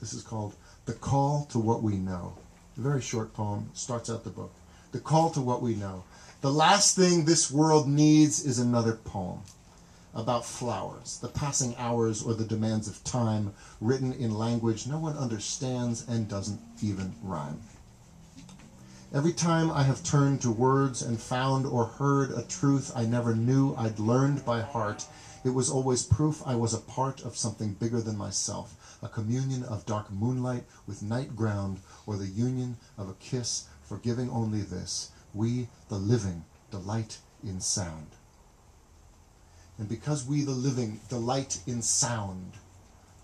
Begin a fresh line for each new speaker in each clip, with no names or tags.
This is called The Call to What We Know. A very short poem, starts out the book. The Call to What We Know. The last thing this world needs is another poem about flowers, the passing hours or the demands of time, written in language no one understands and doesn't even rhyme. Every time I have turned to words and found or heard a truth I never knew I'd learned by heart, it was always proof I was a part of something bigger than myself, a communion of dark moonlight with night ground, or the union of a kiss forgiving only this: we, the living, delight in sound. And because we, the living, delight in sound,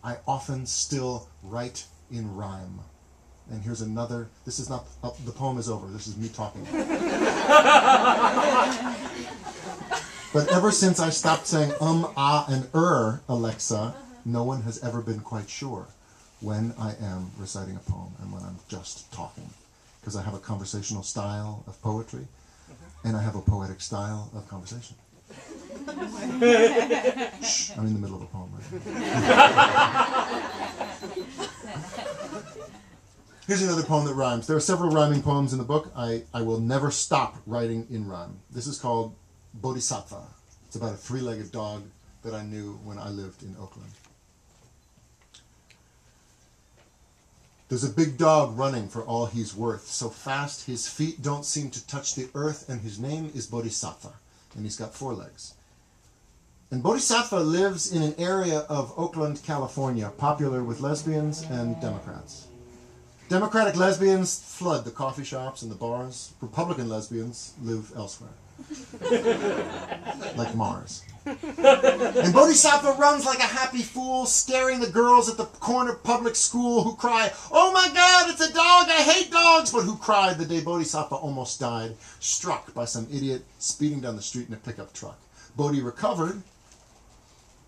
I often still write in rhyme. And here's another, this is not, the poem is over, this is me talking. But ever since I stopped saying ah, and Alexa, no one has ever been quite sure when I am reciting a poem and when I'm just talking. Because I have a conversational style of poetry, and I have a poetic style of conversation. Shh, I'm in the middle of a poem right now. Here's another poem that rhymes. There are several rhyming poems in the book. I will never stop writing in rhyme. This is called Bodhisattva. It's about a three-legged dog that I knew when I lived in Oakland. There's a big dog running for all he's worth, so fast his feet don't seem to touch the earth, and his name is Bodhisattva, and he's got 4 legs. And Bodhisattva lives in an area of Oakland, California, popular with lesbians and Democrats. Democratic lesbians flood the coffee shops and the bars. Republican lesbians live elsewhere. Like Mars. And Bodhisattva runs like a happy fool, scaring the girls at the corner public school who cry, "Oh my God, it's a dog, I hate dogs!" But who cried the day Bodhisattva almost died, struck by some idiot speeding down the street in a pickup truck. Bodhi recovered,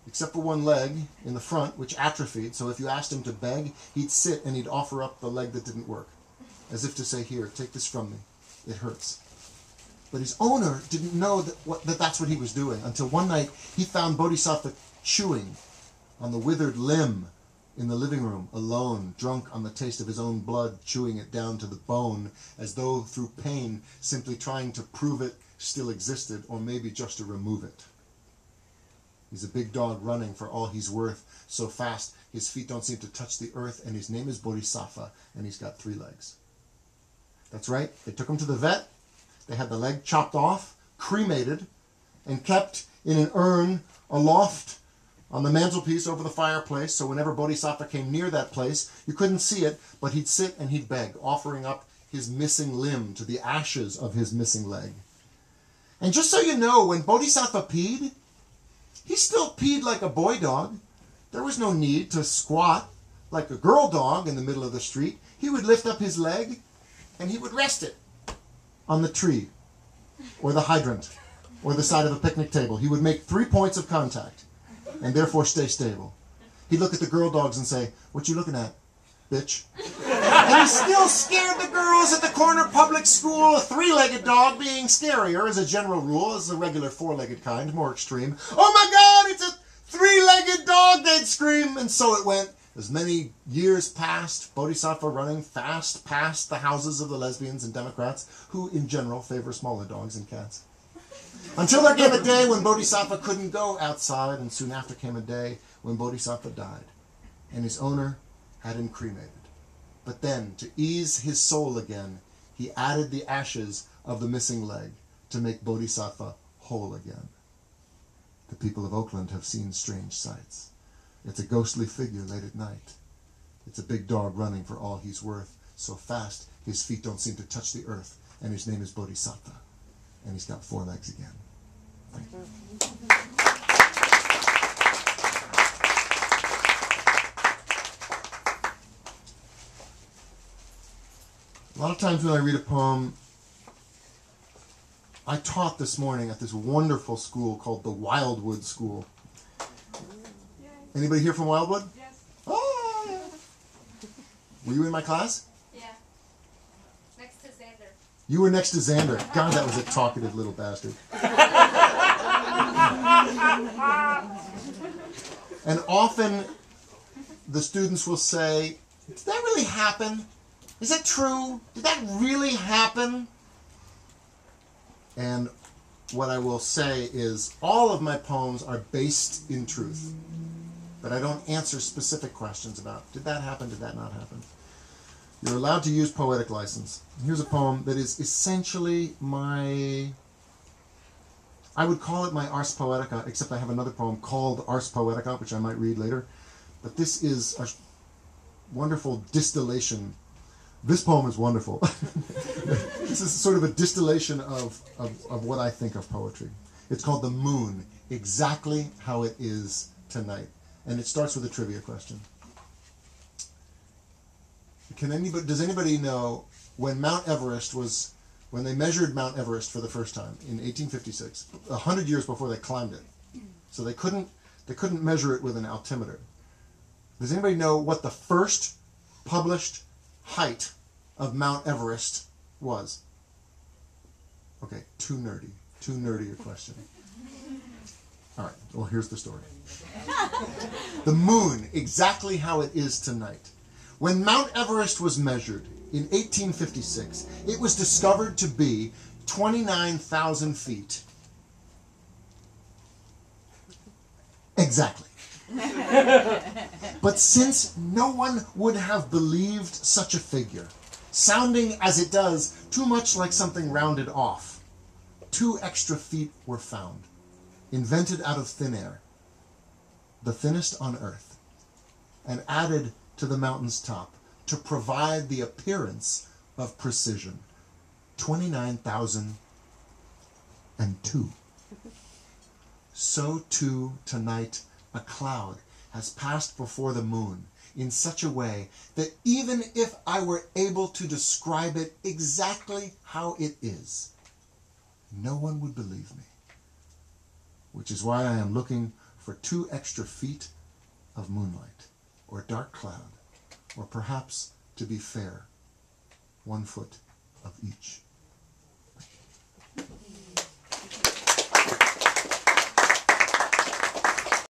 except for one leg in the front, which atrophied, so if you asked him to beg, he'd sit and he'd offer up the leg that didn't work, as if to say, "Here, take this from me. It hurts." But his owner didn't know that that's what he was doing, until one night he found Bodhisattva chewing on the withered limb in the living room, alone, drunk on the taste of his own blood, chewing it down to the bone, as though through pain, simply trying to prove it still existed, or maybe just to remove it. He's a big dog running for all he's worth, so fast his feet don't seem to touch the earth, and his name is Bodhisattva, and he's got 3 legs. That's right, they took him to the vet. They had the leg chopped off, cremated, and kept in an urn aloft on the mantelpiece over the fireplace, so whenever Bodhisattva came near that place, you couldn't see it, but he'd sit and he'd beg, offering up his missing limb to the ashes of his missing leg. And just so you know, when Bodhisattva peed, he still peed like a boy dog. There was no need to squat like a girl dog in the middle of the street. He would lift up his leg and he would rest it on the tree or the hydrant or the side of a picnic table. He would make 3 points of contact and therefore stay stable. He'd look at the girl dogs and say, "What you looking at, bitch?" And he still scared the girls at the corner public school, a 3-legged dog being scarier as a general rule as the regular 4-legged kind, more extreme. "Oh my God, it's a 3-legged dog," they'd scream. And so it went. As many years passed, Bodhisattva running fast past the houses of the lesbians and Democrats, who in general favor smaller dogs and cats. Until there came a day when Bodhisattva couldn't go outside, and soon after came a day when Bodhisattva died, and his owner had him cremated. But then, to ease his soul again, he added the ashes of the missing leg to make Bodhisattva whole again. The people of Oakland have seen strange sights. It's a ghostly figure late at night. It's a big dog running for all he's worth, so fast his feet don't seem to touch the earth, and his name is Bodhisattva, and he's got 4 legs again. Thank you. A lot of times when I read a poem, I taught this morning at this wonderful school called the Wildwood School. Anybody here from Wildwood?
Yes.
Oh, yeah. Were you in my class?
Yeah. Next to Xander.
You were next to Xander. God, that was a talkative little bastard. And often the students will say, Did that really happen? Is that true? Did that really happen? And what I will say is all of my poems are based in truth. But I don't answer specific questions about, did that happen, did that not happen? You're allowed to use poetic license. Here's a poem that is essentially I would call it my Ars Poetica, except I have another poem called Ars Poetica, which I might read later. But this is a wonderful distillation. This poem is wonderful. This is sort of a distillation of what I think of poetry. It's called The Moon, Exactly How It Is Tonight. And it starts with a trivia question. Does anybody know when they measured Mount Everest for the first time in 1856, 100 years before they climbed it? So they couldn't measure it with an altimeter. Does anybody know what the first published height of Mount Everest was? Okay, too nerdy a question. All right, well, here's the story. The moon, exactly how it is tonight. When Mount Everest was measured in 1856, it was discovered to be 29,000 feet. Exactly. But since no one would have believed such a figure, sounding as it does too much like something rounded off, 2 extra feet were found, invented out of thin air, the thinnest on earth, and added to the mountain's top to provide the appearance of precision. 29,002. So too tonight a cloud has passed before the moon in such a way that even if I were able to describe it exactly how it is, no one would believe me. Which is why I am looking for 2 extra feet of moonlight, or dark cloud, or perhaps, to be fair, 1 foot of each.